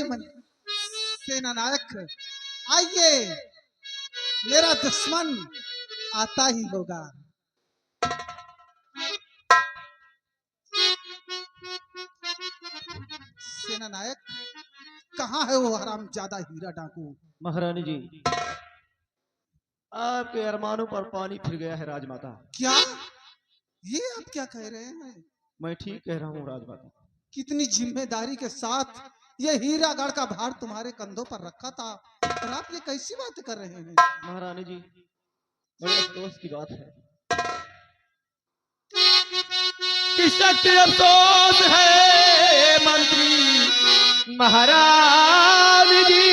सेना नायक, आइए, मेरा दुश्मन आता ही होगा। सेना नायक, कहाँ है वो हरामजादा हीरा डाकू? महारानी जी, आपके अरमानों पर पानी फिर गया है राजमाता। क्या? ये आप क्या कह रहे हैं? मैं ठीक कह रहा हूँ राजमाता। कितनी जिम्मेदारी के साथ ये हीरागढ़ का भार तुम्हारे कंधों पर रखा था, और आप ये कैसी बात कर रहे हैं? महारानी जी, बड़े अफसोस की बात है कि सत्य अफसोस है मंत्री महारानी जी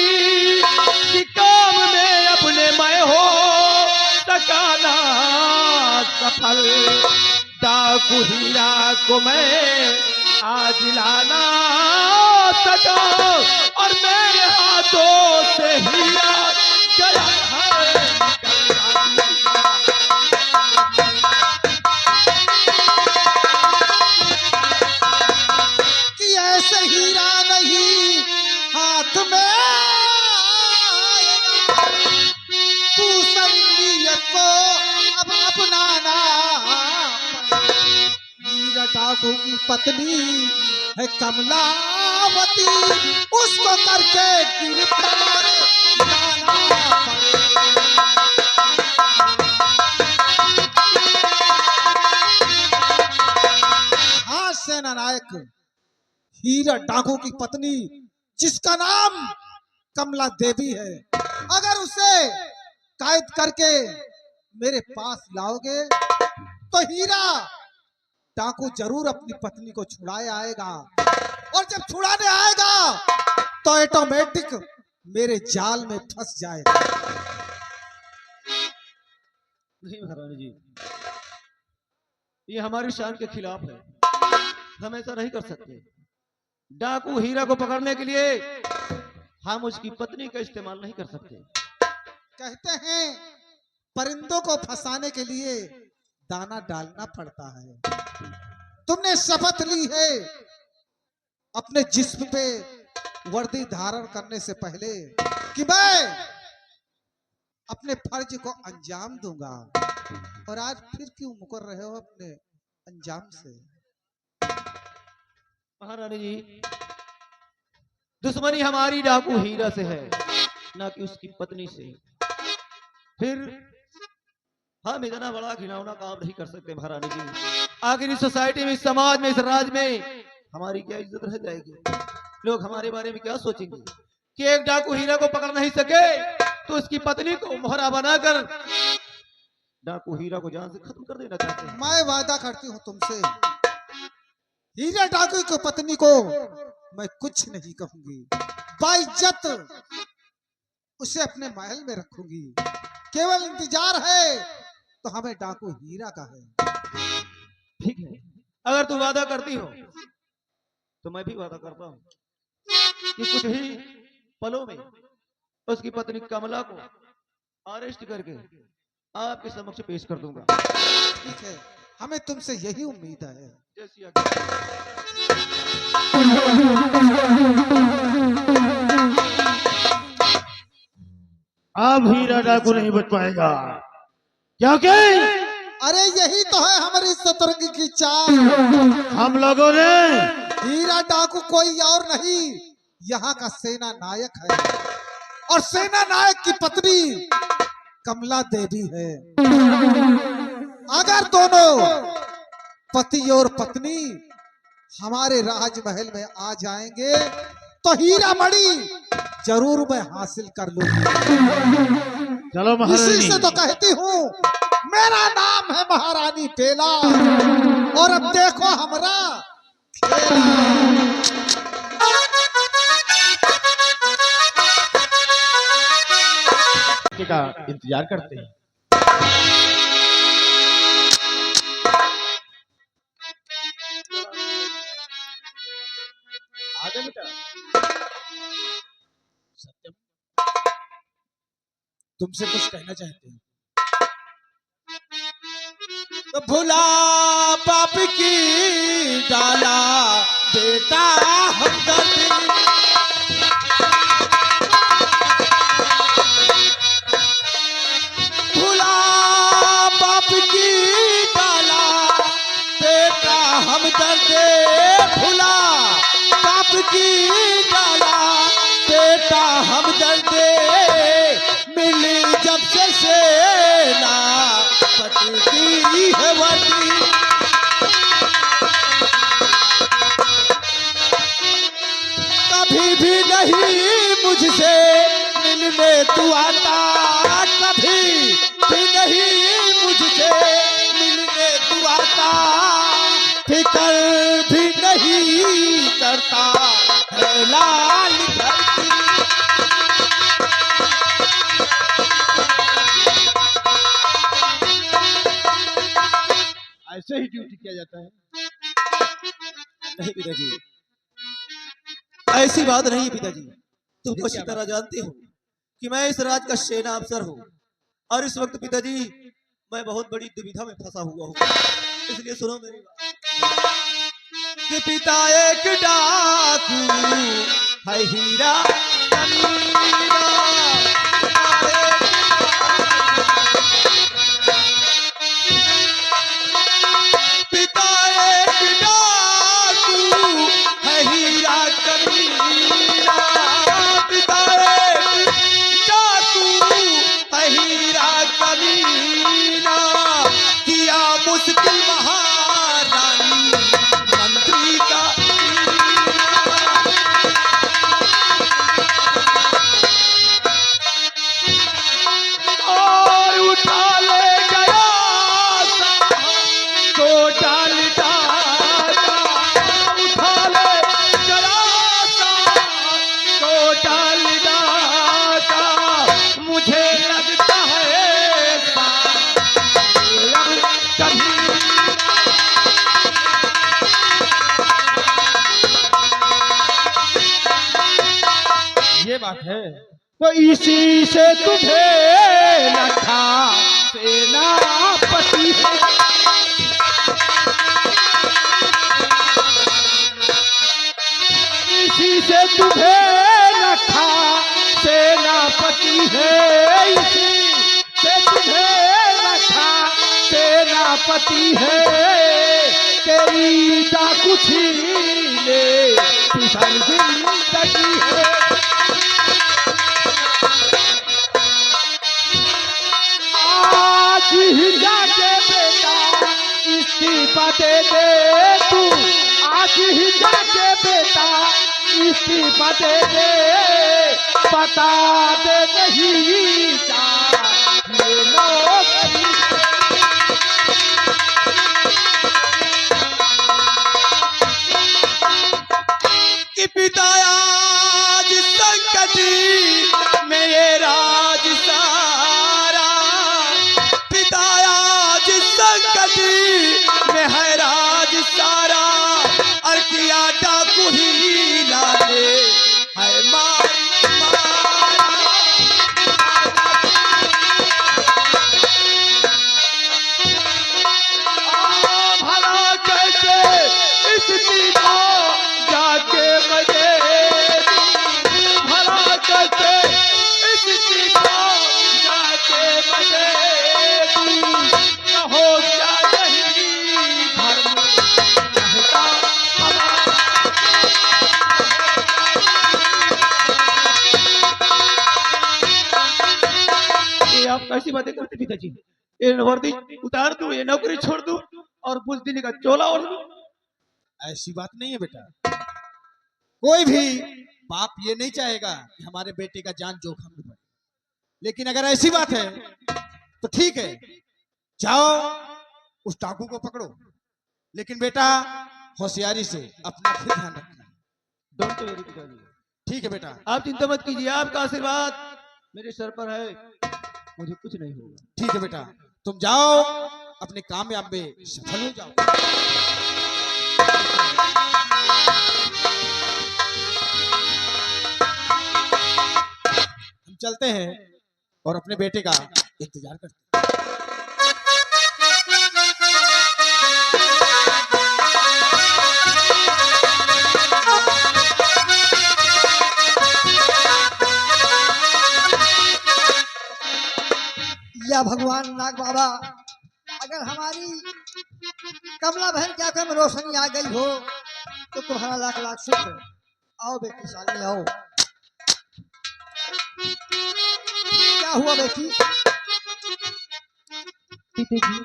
कि काम में अपने मैं हो सकाना सफल। डाकू हीरा को मैं आज लाना सका और मेरे हाथों से हीरा गया है। कि ऐसे हीरा नहीं हाथ में आएगा, तू संगीत को अब अपनाना। हीरा डाकू की पत्नी है कमलावती, उसको करके गिरफ्तार लाना पड़ेगा। हाँ सेना नायक, हीरा डाकू की पत्नी जिसका नाम कमला देवी है, अगर उसे कैद करके मेरे पास लाओगे तो हीरा डाकू जरूर अपनी पत्नी को छुड़ाए आएगा, और जब छुड़ाने आएगा तो ऑटोमेटिक मेरे जाल में फंस जाएगा। नहीं महारानी जी, ये हमारी शान के खिलाफ है, हम ऐसा नहीं कर सकते। डाकू हीरा को पकड़ने के लिए हम उसकी पत्नी का इस्तेमाल नहीं कर सकते। कहते हैं परिंदों को फंसाने के लिए दाना डालना पड़ता है। तुमने शपथ ली है अपने जिस्म पे वर्दी धारण करने से पहले कि मैं अपने फर्ज को अंजाम दूंगा, और आज फिर क्यों मुकर रहे हो अपने अंजाम से? महारानी जी, दुश्मनी हमारी डाकू हीरा से है, ना कि उसकी पत्नी से। फिर हम इतना बड़ा घिनौना काम नहीं कर सकते महारानी जी। आखिर इस सोसाइटी में, इस समाज में, इस राज में हमारी क्या इज्जत रह जाएगी? लोग हमारे बारे में क्या सोचेंगे कि एक डाकू हीरा को पकड़ नहीं सके तो उसकी पत्नी को मोहरा बनाकर डाकू हीरा को जान से खत्म कर देना चाहते हैं। मैं वादा करती हूँ तुमसे, हीरा डाकू की पत्नी को मैं कुछ नहीं कहूंगी, बाइज्जत उसे अपने महल में रखूंगी। केवल इंतजार है तो हमें डाकू हीरा का है। ठीक है, अगर तू वादा करती हो तो मैं भी वादा करता हूँ कि कुछ ही पलों में उसकी पत्नी कमला को अरेस्ट करके आपके समक्ष पेश कर दूंगा। ठीक है, हमें तुमसे यही उम्मीद है। जैसी आज्ञा। अब हीरा डाकू नहीं बच पाएगा, क्योंकि अरे यही तो है हमारी सतरंगी की चाल। हम लोगों ने हीरा डाकू कोई और नहीं, यहाँ का सेना नायक है, और सेना नायक की पत्नी कमला देवी है। अगर दोनों पति और पत्नी हमारे राजमहल में आ जाएंगे तो हीरा मणि जरूर मैं हासिल कर लूंगी। चलो इसी महारानी, से तो कहती हूँ मेरा नाम है महारानी बेला, और अब देखो हमारा का इंतजार करते हैं। आगे बेटा। सत्यम, तुमसे कुछ कहना चाहते हैं। तो भुला बाप की डाला बेटा हमदर्दी, हम दर्दे भुला बाप की डाला, बेटा हम दर्दे मिली जब से सेना पति की है वर्दी। कभी भी नहीं मुझसे मिलने तू आता, कभी भी नहीं मुझसे मिलने तू आता, फिकर भी नहीं करता है लाल घर की। ऐसे ही ड्यूटी किया जाता है। नहीं पिताजी, ऐसी बात नहीं है पिताजी। तुम तो अच्छी तरह जानते हो कि मैं इस राज का सेना अफसर हूँ, और इस वक्त पिताजी मैं बहुत बड़ी दुविधा में फंसा हुआ हूँ। इसलिए सुनो मेरी बात कि पिता एक डाकू है हीरा अमीरा, पिता एक डाकू है हीरा कमीना, पिता एक डाकू है हीरा कमीना, किया मुश्किल महारानी मंत्री का और उठा ले गया तो डाल डाला, उठा ले गया तो डाल डाला, मुझे लगता है अब कभी ये बात है। तो इसी से तुम्हें रखा सेनापति है। इसी से तुम्हें रखा सेनापति है, इसी से तुम्हें रखा सेनापति है, तेरी डाकू छीने किसान जिंदगी है। आज ही जाके बेटा इस्तीफा दे दे तू, आज ही जाके बेटा इस्तीफा दे दे, बता दे नहीं जा ये नौकरी। कि पिता आज संकट में ये राज सारा, पिता आज संकट में है राज सारा, और किया डाकू ही लाले है मार भला कैसे इस्तीफा जाके बजे, भला कैसे इस्तीफा जाके बजे, हो क्या नहीं घर में रहता ये आप कैसी बातें करते पिताजी? ये वर्दी उतार दूं, ये नौकरी छोड़ दूं और बुजदिली का चोला ओढ़ दूं? ऐसी बात नहीं है बेटा। कोई भी बाप ये नहीं चाहेगा कि हमारे बेटे का जान जोखिम में पड़े, लेकिन अगर ऐसी बात है तो ठीक है, जाओ उस डाकू को पकड़ो, लेकिन बेटा होशियारी से अपना खुद ध्यान रखना। डोंट वरी पिताजी, ठीक है बेटा। आप चिंता मत कीजिए, आपका आशीर्वाद मेरे सर पर है, मुझे कुछ नहीं होगा। ठीक है बेटा, तुम जाओ अपने कामयाब में सफल हो जाओ। हम चलते हैं और अपने बेटे का इंतजार करते हैं। या भगवान नाग बाबा, अगर हमारी कमला बहन क्या कम रोशनी आ गई हो तो तुम्हारा लाख लाख शुक्र। आओ बेटी शालिनी आओ। क्या हुआ बेटी? पिताजी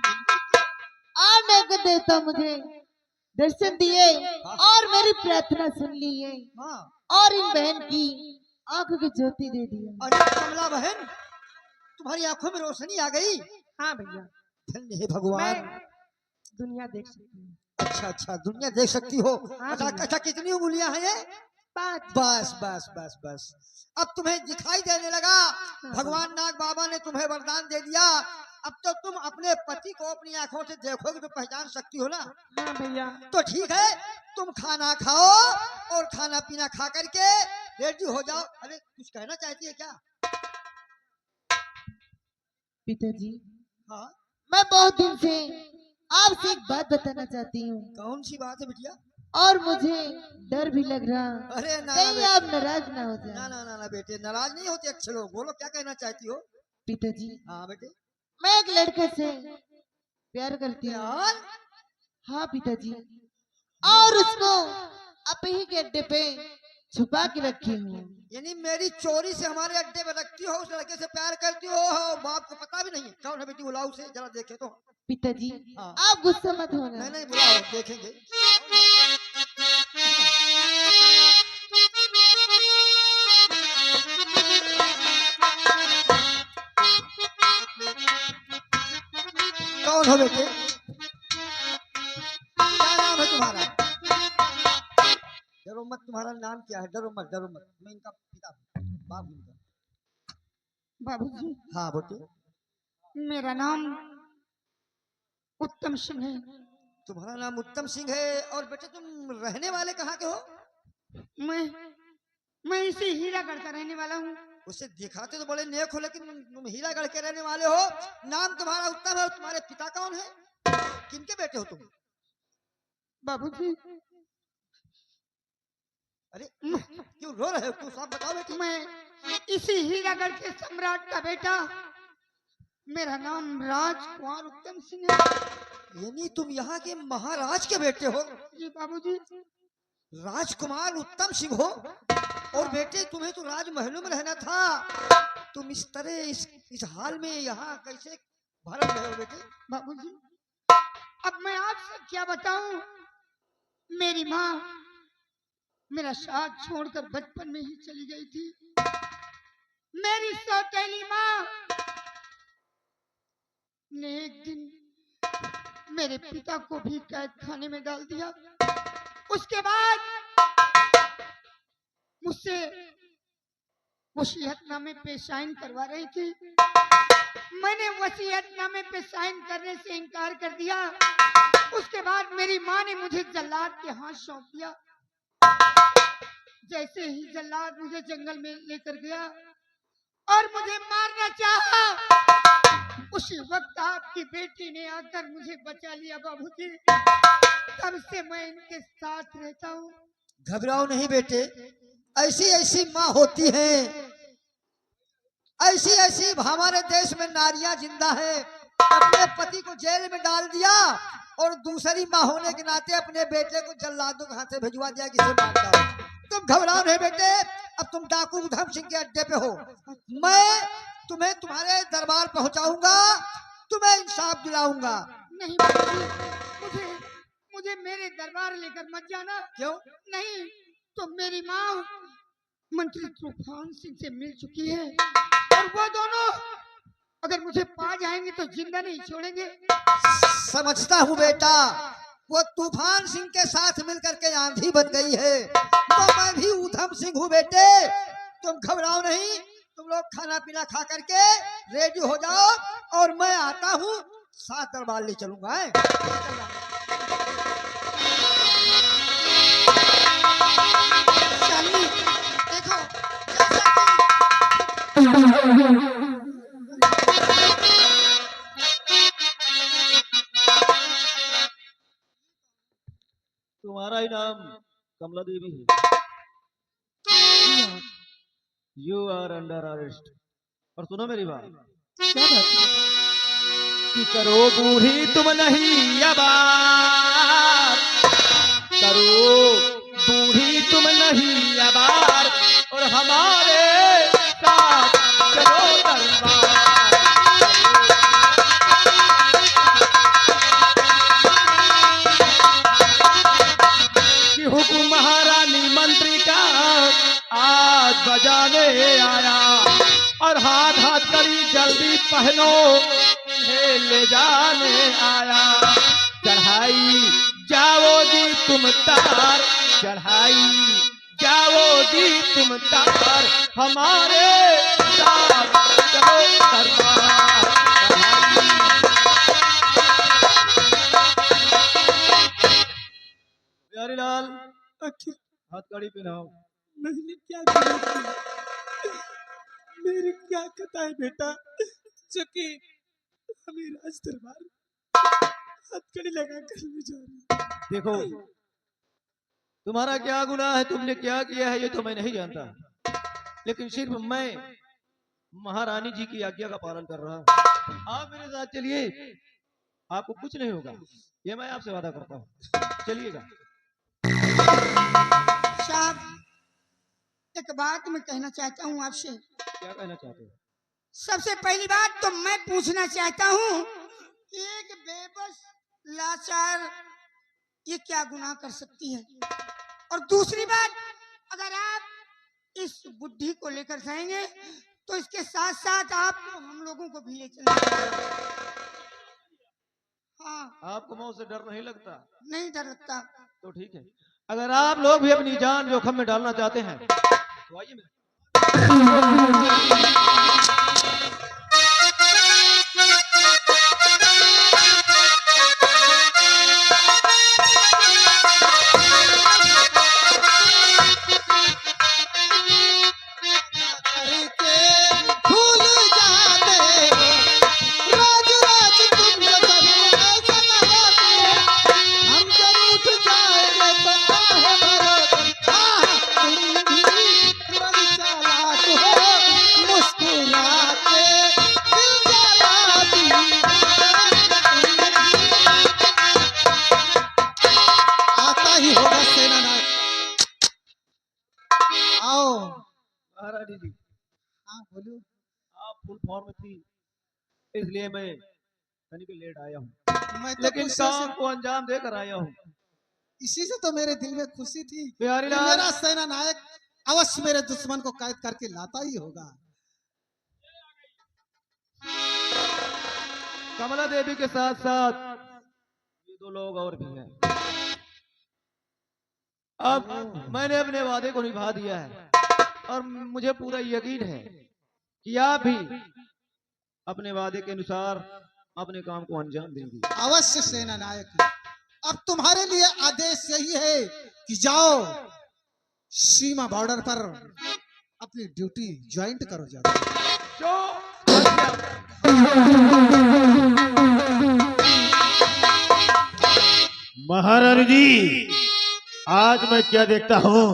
आज नगर देवता मुझे दर्शन दिए और मेरी प्रार्थना सुन ली है हाँ। और इन बहन की आंखों की ज्योति दे दिया। अरे कमला बहन तुम्हारी आंखों में रोशनी आ गई। हाँ भैया धन्य हे भगवान। दुनिया देख सकती हूँ। अच्छा अच्छा दुनिया देख सकती हो। हाँ अच्छा भैया। अच्छा कितनी उंगलियां हैं ये? 5 बस बस बस बस अब तुम्हें दिखाई देने लगा। भगवान नाग बाबा ने तुम्हें वरदान दे दिया। अब तो तुम अपने पति को अपनी आंखों से देखोगे तो पहचान सकती हो ना। हाँ भैया। तो ठीक है तुम खाना खाओ और खाना पीना खा करके रेडी हो जाओ। अरे कुछ कहना चाहती है क्या? पिताजी हाँ मैं बहुत दिन से आपसे एक बात बताना चाहती हूँ कौन सी बात है बिटिया? और मुझे डर भी लग रहा अरे ना कहीं बेटे, आप नाराज ना हो ना जाए। ना ना ना बेटे नाराज नहीं होते अच्छे लोग। बोलो क्या कहना चाहती हो? पिताजी हाँ बेटे। मैं एक लड़के से प्यार करती हूँ। यार हाँ पिताजी और उसको अपने ही के अड्डे पे छुपा के रखी हूँ। यानी मेरी चोरी से हमारे अड्डे पे रखती हो, उस लड़के से प्यार करती हो, बाप को पता भी नहीं है। कौन है बेटी? बुलाओ उसे जरा देखे तो। पिताजी हाँ। आप गुस्सा मत होना। नहीं नहीं बुलाओ देखेंगे। कौन हो बेटे? क्या नाम है तुम्हारा? डरो मत। तुम्हारा नाम क्या है? डरो मत डरो मत। मैं इनका पिता हूँ, बाप हूँ इनका। बाबूजी हाँ बेटे। मेरा नाम उत्तम सिंह है। तुम्हारा नाम उत्तम सिंह है। और बेटे तुम रहने वाले कहाँ के हो? मैं इसी हीरागढ़ का रहने वाला हूँ। उसे दिखाते तो बड़े नेक हो लेकिन तुम हीरागढ़ के रहने वाले हो। नाम तुम्हारा उत्तम है। तुम्हारे पिता कौन है? किनके बेटे हो तुम? बाबूजी अरे क्यों रो रहे हो? क्यों साफ बताओ बेटी। मैं इसी हीरागढ़ के सम्राट का बेटा, मेरा नाम राजकुमार उत्तम सिंह है। यानी तुम यहाँ के महाराज के बेटे हो? जी बाबूजी। राजकुमार उत्तम सिंह हो। और बेटे तुम्हें तो राजमहलों में रहना था। तुम इस तरह इस हाल में यहाँ कैसे भरम रहे हो बेटे? बाबूजी अब मैं आपसे क्या बताऊं। मेरी माँ मेरा साथ छोड़कर बचपन में ही चली गई थी। मेरी सौतेली माँ ने एक दिन मेरे पिता को भी कैद खाने में डाल दिया। उसके बाद मुझसे वसीयतनामे पे साइन करवा रही थी। मैंने वसीयतनामे पे साइन करने से इनकार कर दिया। उसके बाद मेरी माँ ने मुझे जल्लाद के हाथ सौंप दिया। जैसे ही जल्लाद मुझे जंगल में लेकर गया और मुझे मारना चाहा, उसी वक्त आपकी बेटी ने आकर मुझे बचा लिया बाबूजी। तब से मैं इनके साथ रहता हूँ। घबराओ नहीं बेटे। ऐसी ऐसी माँ होती हैं। ऐसी ऐसी हमारे देश में नारियां जिंदा है। अपने पति को जेल में डाल दिया और दूसरी माँ होने के नाते अपने बेटे को जल्लादों के हाथ से भिजवा दिया कि इसे मार डालो। तुम घबराओ नहीं बेटे। अब तुम डाकू उधम सिंह के अड्डे पे हो। मैं तुम्हें तुम्हारे दरबार पहुंचाऊंगा। तुम्हें इंसाफ दिलाऊंगा। नहीं बाबूजी, मुझे मुझे मेरे दरबार लेकर मत जाना। क्यों? नहीं तो मेरी माँ मंत्री तूफान सिंह से मिल चुकी है और वो दोनों अगर मुझे पा जाएंगे तो जिंदा नहीं छोड़ेंगे। समझता हूँ बेटा। वो तूफान सिंह के साथ मिलकर के आंधी बन गई है। तो मैं भी उधम सिंह हूँ बेटे। तुम घबराओ नहीं। तुम लोग खाना पीना खा करके रेडी हो जाओ और मैं आता हूँ। साथ दरबार ले चलूंगा। शालिनी देखो तुम्हारा ही नाम कमला देवी है। You are under arrest. और सुनो मेरी बात, क्या बात है? कि करो बूढ़ी तुम नहीं अबार, करो बूढ़ी तुम नहीं अबार, और हमारे साथ चलो दरबार। कि हुक्म महारानी मंत्री का आज बजाने आया, और हाथ हाथ करी जल्दी पहनो ले जाने आया। चढ़ाई जाओ जी तुम तार, चढ़ाई जाओ जी तुम तार, हमारे साथ चलो दरबार। प्यारे लाल आखिर हाथ कड़ी पहनाओ। मैंने क्या गलत किया? मेरी क्या खता है बेटा, जो कि हमें राज दरबार हथकड़ी लगा कर ले जा रही। देखो तुम्हारा क्या गुनाह है, तुमने क्या किया है ये तो मैं नहीं जानता, लेकिन सिर्फ मैं महारानी जी की आज्ञा का पालन कर रहा हूँ। आप मेरे साथ चलिए, आपको कुछ नहीं होगा, ये मैं आपसे वादा करता हूँ। चलिएगा। साहब, एक बात मैं कहना चाहता हूँ आपसे। क्या कहना चाहते हो? सबसे पहली बात तो मैं पूछना चाहता हूँ कि एक बेबस लाचार ये क्या गुनाह कर सकती है, और दूसरी बात, अगर आप इस बुद्धि को लेकर जाएंगे तो इसके साथ साथ आप हम लोगों को भी ले चलेंगे। हाँ, आपको मौत से डर नहीं लगता? नहीं डर लगता। तो ठीक है, अगर आप लोग भी अपनी जान जोखिम में डालना चाहते हैं तो आइए मेरे। भूल जाते राज राज तुम जब ऐसा न होते, हम जब उठ जाएंगे तो आहे भरो तुम भी बड़ी चालाक हो, मुस्कुरा के दिल जला दी। आता ही होगा सेनानायक। आओ। महारानी जी, हाँ बोलो। आप फुल फॉर्म में थी इसलिए मैं तनिक लेट आया हूँ, मैं तो लेकिन खुशी काम से, को अंजाम देकर आया हूँ। इसी से तो मेरे दिल में खुशी थी प्यारी कि लाल, मेरा सेना नायक अवश्य मेरे दुश्मन को कैद करके लाता ही होगा। कमला देवी के साथ साथ ये दो लोग और भी हैं। अब मैंने अपने वादे को निभा दिया है, और मुझे पूरा यकीन है कि आप भी अपने वादे के अनुसार अपने काम को अंजाम देंगे। अवश्य सेना नायक, अब तुम्हारे लिए आदेश यही है कि जाओ सीमा बॉर्डर पर अपनी ड्यूटी ज्वाइंट करो। जाओ जो महारानी जी, आज मैं क्या देखता हूँ,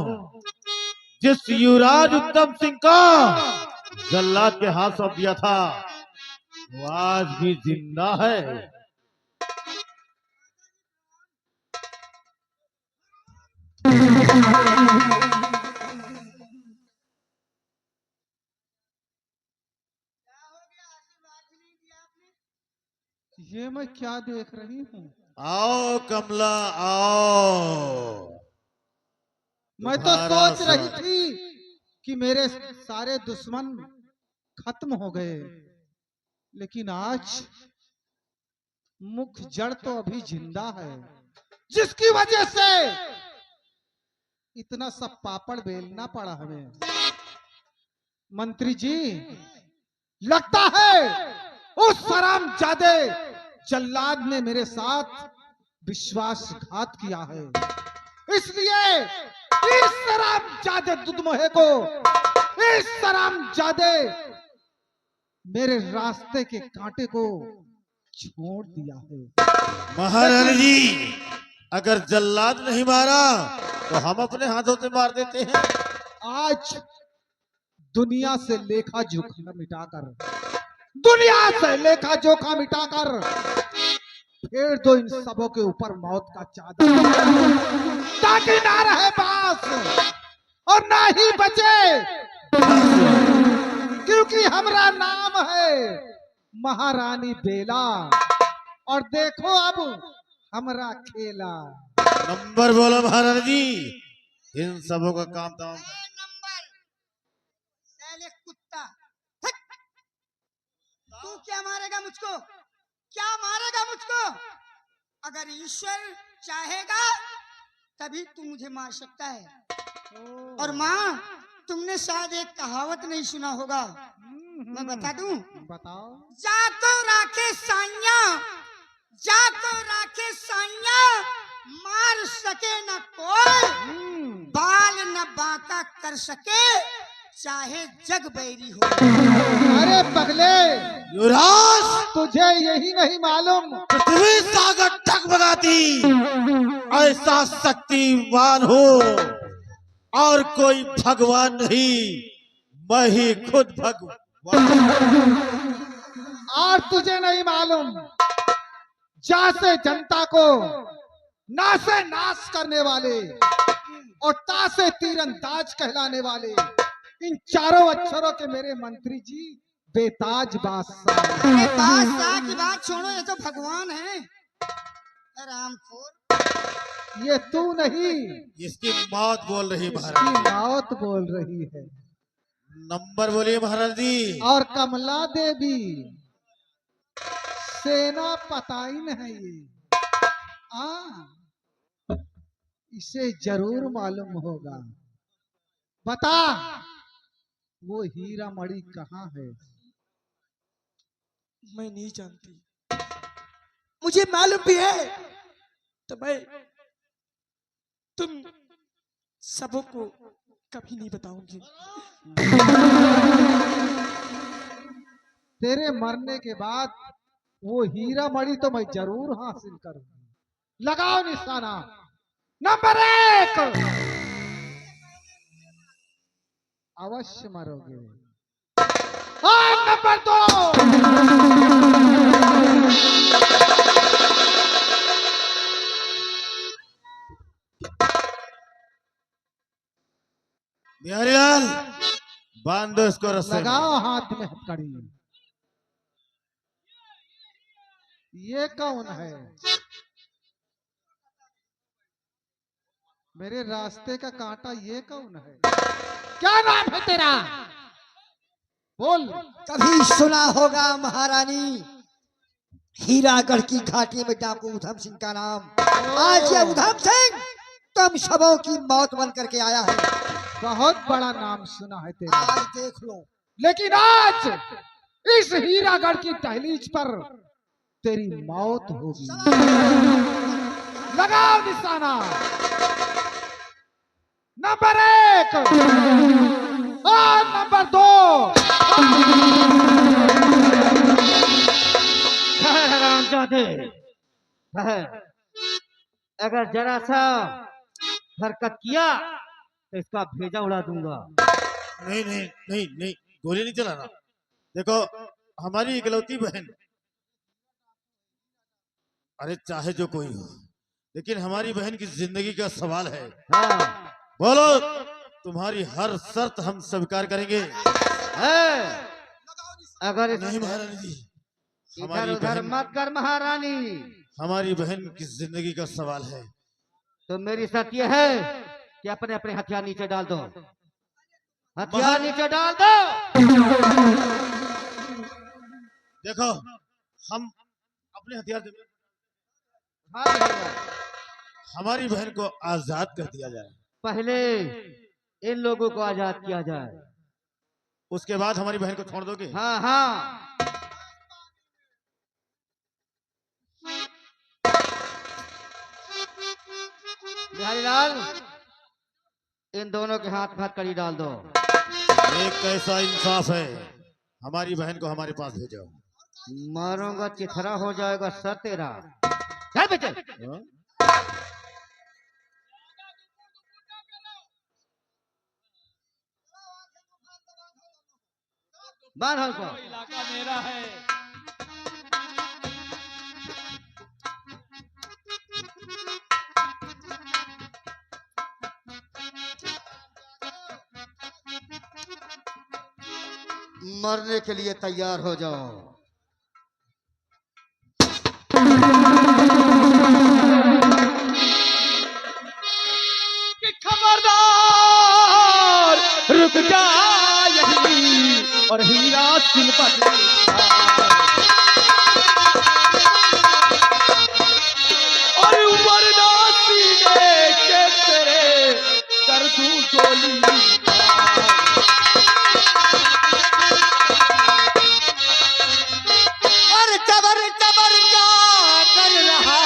जिस युवराज उत्तम सिंह का जल्लाद के हाथ सौंप दिया था वो आज भी जिंदा है। ये मैं क्या देख रही हूँ? आओ कमला आओ। मैं तो तुम्हारा सोच रही स्वागत। थी कि मेरे सारे दुश्मन खत्म हो गए, लेकिन आज मुख्य जड़ तो अभी जिंदा है, जिसकी वजह से इतना सब पापड़ बेलना पड़ा हमें। मंत्री जी, लगता है उस हरामजादे जल्लाद ने मेरे साथ विश्वासघात किया है, इसलिए इस हरामजादे दुधमोहे को, इस हरामजादे मेरे रास्ते के कांटे को छोड़ दिया है। महारानी जी, अगर जल्लाद नहीं मारा तो हम अपने हाथों से मार देते हैं। आज दुनिया से लेखा जोखा मिटाकर दुनिया से लेखा जोखा मिटाकर फेर दो इन सबों के ऊपर मौत का चादर, ताकि ना रहे बास और ना ही बचे, क्योंकि हमारा नाम है महारानी बेला। और देखो अब हमारा खेला। नंबर बोलो महाराज जी, इन सबों का काम था। नंबर साले कुत्ता, हट! तू क्या मारेगा मुझको? क्या मारेगा मुझको? अगर ईश्वर चाहेगा तभी तू मुझे मार सकता है। और माँ, तुमने शायद एक कहावत नहीं सुना होगा, मैं बता दूं? बताओ। जाको राखे साइया, जाको राखे साइया, मार सके न कोई, बाल न बांका कर सके, चाहे जग बैरी हो। अरे पगले, युवराज, तुझे यही नहीं मालूम पृथ्वी सागर टगमगाती, ऐसा शक्तिमान हो और कोई भगवान नहीं, मैं ही खुद भगवान। और तुझे नहीं मालूम, जा से जनता को ना से नाश करने वाले और ता से तीरंदाज कहलाने वाले इन चारों अक्षरों के मेरे मंत्री जी बेताज बादशाह। अरे बादशाह की बात छोड़ो, ये तो भगवान है। रामखोर, ये तू नहीं, इसकी मौत बोल रही इसकी महाराज। मौत बोल रही है। नंबर बोलिए महाराज जी। और कमला देवी सेना पताइन है ये। इसे जरूर मालूम होगा। बता, वो हीरा मणि कहाँ है? मैं नहीं जानती, मुझे मालूम भी है तो मैं तुम सबों को कभी नहीं बताऊंगी। तेरे मरने के बाद वो हीरा मणि तो मैं जरूर हासिल करूंगी। लगाओ निशाना। नंबर 1, अवश्य मरोगे। और नंबर 2, बिहारीलाल, बांध दो इसको रस्से में। लगाओ हाथ में हथकड़ी। ये कौन है? मेरे रास्ते का कांटा ये कौन है? क्या नाम है तेरा? बोल। कभी सुना होगा महारानी, हीरागढ़ की घाटी में डाकू उधम सिंह का नाम। आज ये उधम सिंह तुम सबों की मौत बन करके आया है। बहुत बड़ा नाम सुना है तेरा, आज देख लो। लेकिन आज इस हीरागढ़ की दहलीज पर तेरी मौत होगी। लगाओ निशाना। नंबर 1 और नंबर 2। अगर जरा सा हरकत किया तो इसका भेजा उड़ा दूंगा। नहीं नहीं नहीं नहीं, गोली नहीं चलाना। देखो, हमारी इकलौती बहन, अरे चाहे जो कोई हो, लेकिन हमारी बहन की जिंदगी का सवाल है। हाँ। बोलो, तुम्हारी हर शर्त हम स्वीकार करेंगे। अगर इस नहीं महारानी जी, इधर हमारी उधर बहन, मत कर महारानी। हमारी बहन की जिंदगी का सवाल है। तो मेरी शर्त यह है कि अपने अपने हथियार नीचे डाल दो। हथियार नीचे डाल दो। देखो, हम अपने हथियार दे- हमारी बहन को आजाद कर दिया जाए, पहले इन लोगों को आजाद किया जाए। उसके बाद हमारी बहन को छोड़ दोगे? हाँ हाँ। बिहारीलाल, इन दोनों के हाथ में हथकड़ी डाल दो। एक कैसा इंसाफ है, हमारी बहन को हमारे पास भेजो। मारूंगा चिथरा हो जाएगा सर तेरा। चल बेटे। हाँ? बांधा उसको। इलाका मेरा है। मरने के लिए तैयार हो जाओ। कि खबरदार रुक जा यहीं और हीरा सिल पर और वरना सीने के तेरे कर दूं गोली। अरे चबर चबर क्या कर रहा?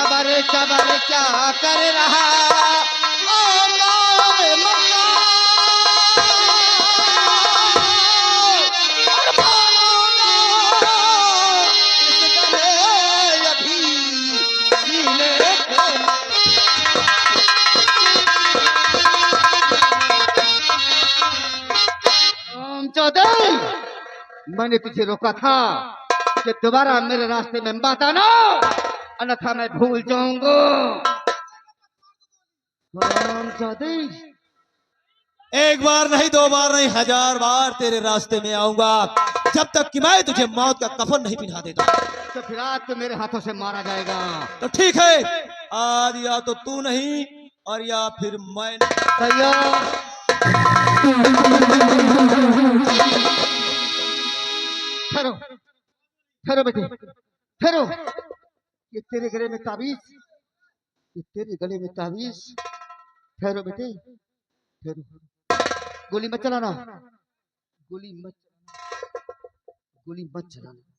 चबर चबर क्या कर रहा? ओ गावे मक्का, इस गले अभी सीने को मैंने तुझे रोका था कि दोबारा मेरे रास्ते में मत आना, अन्यथा मैं भूल जाऊंगा। एक बार नहीं, दो बार नहीं, 1000 बार तेरे रास्ते में आऊंगा, जब तक कि मैं तुझे मौत का कफन नहीं पहना देता। तो फिर आज तो मेरे हाथों से मारा जाएगा। तो ठीक है, आज या तो तू नहीं और या फिर मैं। तैयार। ठहरो ठहरो बेटे, ठहरो। ये तेरे गले में ताबीज, ये तेरे गले में ताबीज। ठहरो बेटे, ठहरो। गोली मत चलाना, गोली मत चलाना, गोली मत चलाना।